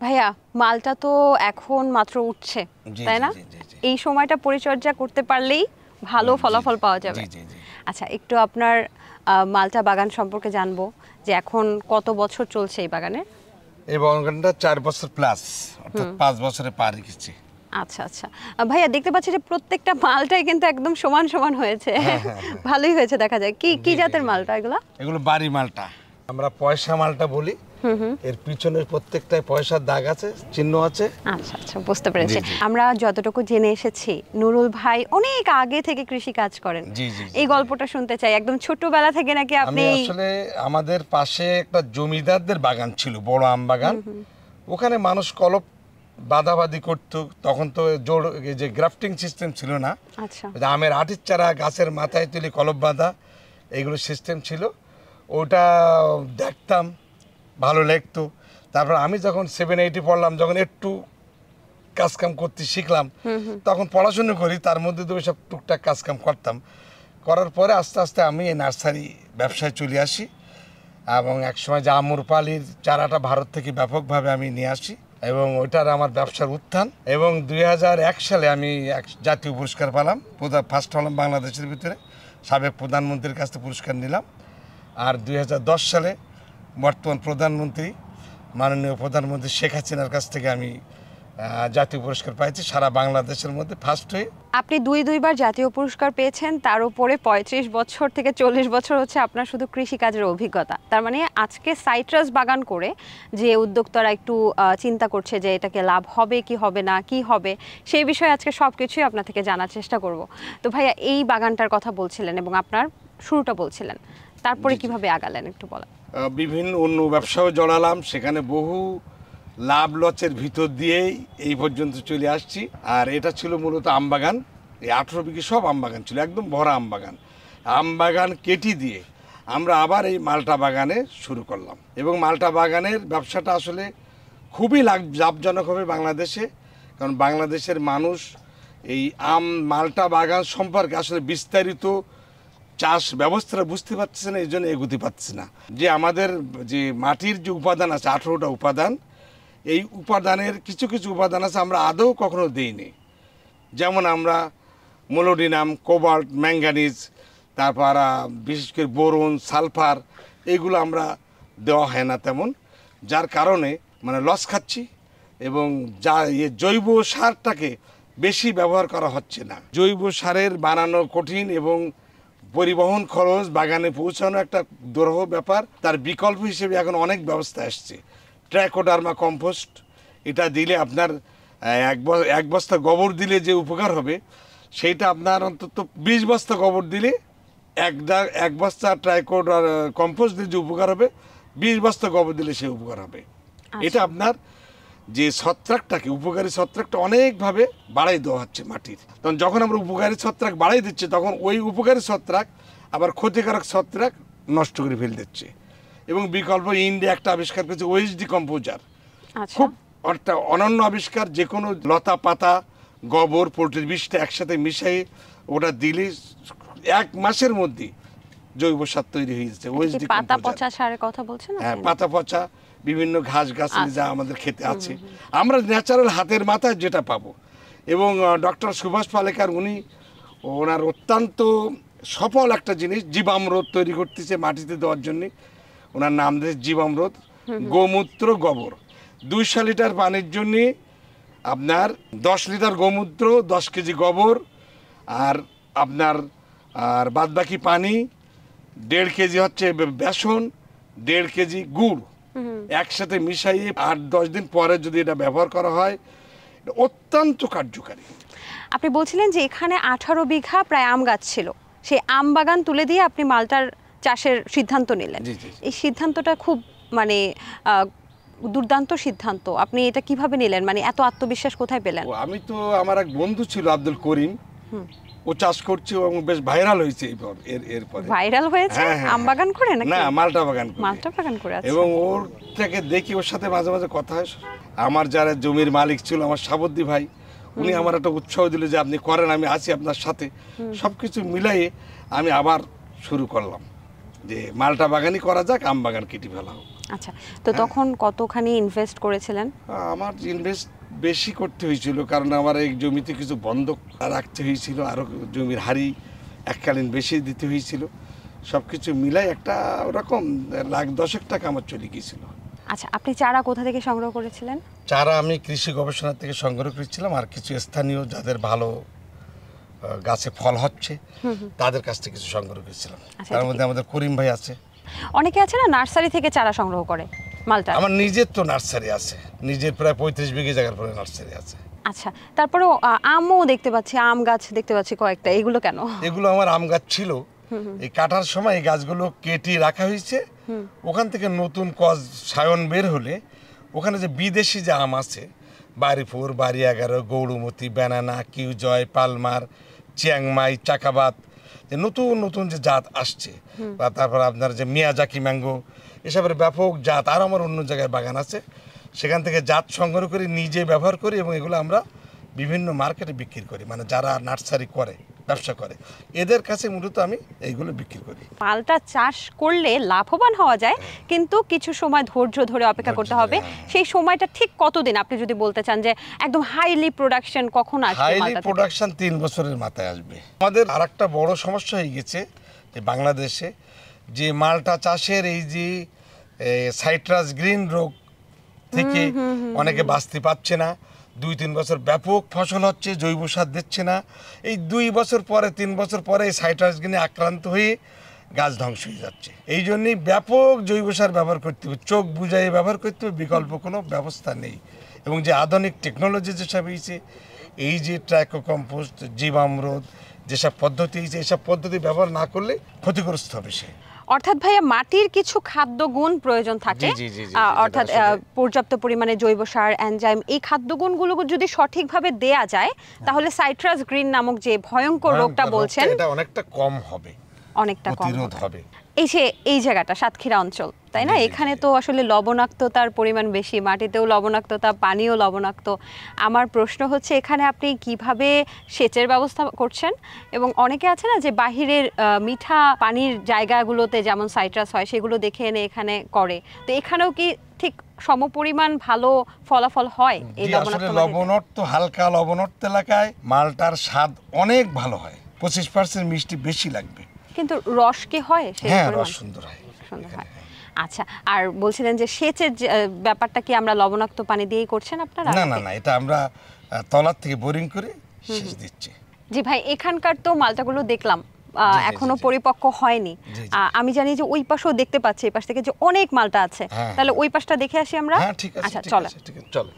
ভাইয়া মালটা তো এখন মাত্র উঠছে, তাই না? এই সময়টা পরিচর্যা করতে পারলেই ভালো ফলাফল পাওয়া যাবে। আচ্ছা, একটু আপনার মালটা বাগান সম্পর্কে জানবো, যে এখন কত বছর চলছে এই বাগানে? এই বাগানটা 4 বছর প্লাস, অর্থাৎ 5 বছরে পা রেখেছি। আচ্ছা আচ্ছা ভাইয়া, দেখতে পাচ্ছি যে প্রত্যেকটা মালটাই কিন্তু একদম সমান সমান হয়েছে। ভালোই হয়েছে দেখা যায়। কি কি জাতের মালটা এগুলো? এগুলো বাড়ি মালটা, আমরা পয়সা মালটা বলি। এর পিছনের প্রত্যেকটায় পয়সার দাগ আছে, চিহ্ন আছে। আচ্ছা আচ্ছা, বুঝতে পেরেছি। আমরা যতটুকু জেনে এসেছি নুরুল ভাই অনেক আগে থেকে কৃষি কাজ করেন। এই গল্পটা শুনতে চাই, একদম ছোটবেলা থেকে নাকি আপনি? আসলে আমাদের পাশে একটা জমিদারদের বাগান ছিল, বড় আম বাগান। ওখানে মানুষ কলপ বাঁধাবাঁধি করতো, তখন তো জোড় যে গ্রাফটিং সিস্টেম ছিল না। আচ্ছা, আমের আটির চারা গাছের মাথায় তুলে কলপ বাঁধা, এইগুলো সিস্টেম ছিল। ওটা দেখতাম, ভালো লাগতো। তারপর আমি যখন 7-8 পড়লাম, যখন একটু কাজকাম করতে শিখলাম, তখন পড়াশুনো করি, তার মধ্যে তো সব টুকটাক কাজকাম করতাম। করার পরে আস্তে আস্তে আমি এই নার্সারি ব্যবসায় চলে আসি, এবং একসময় যে আমরপালির চারাটা ভারত থেকে ব্যাপকভাবে আমি নিয়ে আসি, এবং ওইটার আমার ব্যবসার উত্থান। এবং 2001 সালে আমি জাতীয় পুরস্কার পেলাম, ফার্স্ট হলাম বাংলাদেশের ভিতরে, সাবেক প্রধানমন্ত্রীর কাছ থেকে পুরস্কার নিলাম। আর 2010 সালে বর্তমান প্রধানমন্ত্রী মাননীয় প্রধানমন্ত্রী শেখ হাসিনার কাছ থেকে আমি জাতীয় পুরস্কার পাইছি, সারা বাংলাদেশের মধ্যে ফার্স্ট হয়ে। আপনি দুইবার জাতীয় পুরস্কার পেয়েছেন, তার উপরে 35 বছর থেকে 40 বছর হচ্ছে আপনার শুধু কৃষিকাজের অভিজ্ঞতা। তার মানে আজকে সাইট্রাস বাগান করে যে উদ্যোক্তারা একটু চিন্তা করছে যে এটাকে লাভ হবে কি হবে না, কি হবে, সেই বিষয়ে আজকে সব কিছুই আপনার থেকে জানার চেষ্টা করব। তো ভাইয়া, এই বাগানটার কথা বলছিলেন এবং আপনার শুরুটা বলছিলেন, তারপরে কিভাবে আগালেন একটু বলেন। বিভিন্ন অন্য ব্যবসাও জড়ালাম, সেখানে বহু লাভ লসের ভিতর দিয়েই এই পর্যন্ত চলে আসছি। আর এটা ছিল মূলত আমবাগান, এই 18 বিঘে সব আমবাগান ছিল, একদম ভরা আমবাগান। আমবাগান কেটে দিয়ে আমরা আবার এই মালটা বাগানে শুরু করলাম, এবং মালটা বাগানের ব্যবসাটা আসলে খুবই লাভজনক হবে বাংলাদেশে। কারণ বাংলাদেশের মানুষ এই মালটা বাগান সম্পর্কে আসলে বিস্তারিত চাষ ব্যবস্থাটা বুঝতে পারছে না, এই জন্য এগোতে পারছে না। যে আমাদের যে মাটির যে উপাদান আছে, 18টা উপাদান, এই উপাদানের কিছু কিছু উপাদান আছে আমরা আদৌ কখনো দিইনি। যেমন আমরা মোলোডিনাম, কোবাল্ট, ম্যাঙ্গানিজ, তারপর বিশেষ করে বোরন, সালফার, এইগুলো আমরা দেওয়া হয় না তেমন, যার কারণে মানে লস খাচ্ছি। এবং যা জৈব সারটাকে বেশি ব্যবহার করা হচ্ছে না। জৈব সারের বানানো কঠিন, এবং পরিবহন খরচ, বাগানে পৌঁছানো একটা দুরূহ ব্যাপার। তার বিকল্প হিসেবে এখন অনেক ব্যবস্থা আসছে। ট্রাইকোডার্মা কম্পোস্ট, এটা দিলে আপনার এক বস্তা গোবর দিলে যে উপকার হবে, সেইটা আপনার অন্তত 20 বস্তা গোবর দিলে এক বস্তা ট্রাইকোডার কম্পোস্ট দিলে যে উপকার হবে, 20 বস্তা গোবর দিলে সে উপকার হবে। এটা আপনার যে ছত্রাকটাকে, উপকারী ছত্রাকটা অনেকভাবে বাড়াই দেওয়া হচ্ছে মাটির। তখন যখন আমরা উপকারী ছত্রাক বাড়াই দিচ্ছি, তখন ওই উপকারী ছত্রাক আবার ক্ষতিকারক ছত্রাক নষ্ট করে ফেলে দিচ্ছে। এবং বিকল্প ইন্ডিয়া একটা আবিষ্কার করেছে ওএসডি কম্পোজার, খুব একটা অনন্য আবিষ্কার। যে কোনো লতা পাতা, গোবর, পোলট্রির বিষটা একসাথে মিশিয়ে ওটা দিলে 1 মাসের মধ্যে জৈব সার তৈরি হয়ে যাচ্ছে। ওএসডি পাতা পচা সারের কথা বলছেন? হ্যাঁ, পাতা পচা বিভিন্ন ঘাস গাছালি যা আমাদের খেতে আছে, আমরা ন্যাচারাল হাতের মাথায় যেটা পাবো। এবং ডক্টর সুভাষ পালেকার, ওনার অত্যন্ত সফল একটা জিনিস জীবামৃত তৈরি করতেছে মাটিতে দেওয়ার জন্য। ওনার নাম দিয়েছে জীবামৃত। গোমূত্র, গোবর, 200 লিটার পানির জন্য আপনার 10 লিটার গোমূত্র, 10 কেজি গোবর, আর আপনার বাদবাকি পানি, 1.5 কেজি হচ্ছে বেসন, 1.5 কেজি গুড় একসাথে মিশাইয়ে 8-10 দিন পরে যদি এটা ব্যবহার করা হয়, অত্যন্ত কার্যকারী। আপনি বলছিলেন যে এখানে 18 বিঘা প্রায় আম গাছ ছিল, সেই আম বাগান তুলে দিয়ে আপনি মালটার চাষের সিদ্ধান্ত নিলেন। এই সিদ্ধান্তটা খুব মানে দুর্দান্ত সিদ্ধান্ত। আপনি এটা কিভাবে নিলেন, মানে এত আত্মবিশ্বাস কোথায় পেলেন? আমি তো, আমার এক বন্ধু ছিল আব্দুল করিম, ও চাষ করছে এবং বেশ ভাইরাল হয়েছে। এরপরে ভাইরাল হয়েছে আম বাগান করে নাকি? না, মালটা বাগান করে। এবং ওরটাকে দেখি, ওর সাথে মাঝে মাঝে কথা হয়। আমার যারা জমির মালিক ছিল, আমার সাবদ্দি ভাই, উনি আমার একটা উৎসাহ দিল যে আপনি করেন, আমি আছি আপনার সাথে। সবকিছু মিলাইয়ে আমি আবার শুরু করলাম যে মালটা বাগানই করা যাক, আম বাগান কেটে ফেলা হোক। আচ্ছা, তো তখন কতখানি ইনভেস্ট করেছিলেন? আমার ইনভেস্ট বেশি করতে হয়েছিল, কারণ আমার এই জমিতে কিছু বন্ধক রাখতে হয়েছিল, আরও জমির হারি এককালীন বেশি দিতে হয়েছিল। সব কিছু মিলাই একটা ওরকম $1,10,000 আমার চলে গিয়েছিল। আচ্ছা, আপনি চারা কোথা থেকে সংগ্রহ করেছিলেন? চারা আমি কৃষি গবেষণা থেকে সংগ্রহ করেছিলাম, আর কিছু স্থানীয় যাদের ভালো গাছে ফল হচ্ছে তাদের কাছ থেকে কিছু সংগ্রহ করেছিলাম। তার মধ্যে আমাদের করিম ভাই আছে। অনেকে আছে না নার্সারি থেকে চারা সংগ্রহ করে মালটা। আমার নিজের তো নার্সারি আছে, নিজের প্রায় 35 বিঘে জায়গার পরে নার্সারি আছে। আচ্ছা, তারপরেও আমও দেখতে পাচ্ছি, আম গাছ দেখতে পাচ্ছি কয়েকটা, এগুলো কেন? এগুলো আমার আম গাছ ছিল, এই কাটার সময় এই গাছগুলো কেটে রাখা হয়েছে। ওখান থেকে নতুন সায়ন বের হলে ওখানে যে বিদেশি যে আম আছে, বাড়িপুর, বাড়ি 11, গৌড়মতি, ব্যানানা, কিউজয়, পালমার, চিয়াংমাই, চাকাবাত, যে নতুন নতুন যে জাত আসছে, বা তারপর আপনার যে মিয়াজাকি ম্যাঙ্গো, এসবের ব্যাপক জাত। আর আমার অন্য জায়গায় বাগান আছে, সেখান থেকে জাত সংগ্রহ করে নিজে ব্যবহার করি, এবং এগুলো আমরা বিভিন্ন মার্কেটে বিক্রি করি, মানে যারা নার্সারি করে, ব্যবসা করে, এদের কাছে মূলত আমি এইগুলো বিক্রি করি। মালটা চাষ করলে লাভবান হওয়া যায়, কিন্তু কিছু সময় ধৈর্য ধরে অপেক্ষা করতে হবে। সেই সময়টা ঠিক কতদিন আপনি যদি বলতে চান, যে একদম হাইলি প্রোডাকশন কখন আসবে? হাইলি প্রোডাকশন 3 বছরের মাথায় আসবে। আমাদের আরেকটা বড় সমস্যা হয়ে গেছে যে বাংলাদেশে যে মালটা চাষের এই যে সাইট্রাস গ্রিন রোগ থেকে অনেকে বাঁচতে পারছে না। 2-3 বছর ব্যাপক ফসল হচ্ছে, জৈব সার দিচ্ছে না। এই 2 বছর পরে, 3 বছর পরে এই সাইট্রাস গ্রিনে আক্রান্ত হয়ে গাছ ধ্বংস হয়ে যাচ্ছে। এই জন্যই ব্যাপক জৈব সার ব্যবহার করতে হবে, চোখ বুঝাইয়ে ব্যবহার করতে হবে, বিকল্প কোনো ব্যবস্থা নেই। এবং যে আধুনিক টেকনোলজি যেসব হয়েছে, এই যে ট্রাইকো কম্পোস্ট, জীবামৃত, যেসব পদ্ধতি হয়েছে, এইসব পদ্ধতি ব্যবহার না করলে ক্ষতিগ্রস্ত হবে সে। অর্থাৎ ভাইয়া, মাটির কিছু খাদ্য গুণ প্রয়োজন থাকে, অর্থাৎ পর্যাপ্ত পরিমাণে জৈব সার, এনজাইম, এই খাদ্য গুণগুলো যদি সঠিকভাবে দেয়া যায়, তাহলে সাইট্রাস গ্রিন নামক যে ভয়ঙ্কর রোগটা বলছেন, এটা অনেকটা কম হবে, অনেকটা কম হবে। এই জায়গাটা সাতক্ষীরা অঞ্চল, তাই না? এখানে তো আসলে লবণাক্ততার পরিমাণ বেশি, মাটিতেও লবণাক্ততা, পানিও লবণাক্ত। আমার প্রশ্ন হচ্ছে, এখানে আপনি কিভাবে সেচের ব্যবস্থা করছেন? এবং অনেকে আছে না যে বাহিরের মিঠা পানির জায়গাগুলোতে যেমন সাইট্রাস হয়, সেগুলো দেখে এনে এখানে করে, তো এখানেও কি ঠিক সমপরিমাণ ভালো ফলাফল হয়? এই লবণাক্ত, হালকা লবণাক্ত এলাকায় মালটার স্বাদ অনেক ভালো হয়, 25% মিষ্টি বেশি লাগবে, কিন্তু রস কি হয়? হ্যাঁ, রস সুন্দর হয়। আচ্ছা, আর বলছিলেন যে সেচের ব্যাপারটা কি আমরা লবণাক্ত পানি দিয়েই করছেন আপনারা? না না না, এটা আমরা তলার থেকে বোরিং করে সেচ দিচ্ছি। জি ভাই, এখানকার তো মালটাগুলো দেখলাম এখনো পরিপক্ক হয়নি। আমি জানি যে ওই পাশেও দেখতে পাচ্ছি, এই পাশ থেকে যে অনেক মালটা আছে, তাহলে ওই পাশটা দেখে আসি আমরা। হ্যাঁ, ঠিক আছে। আচ্ছা, চলো। চলো।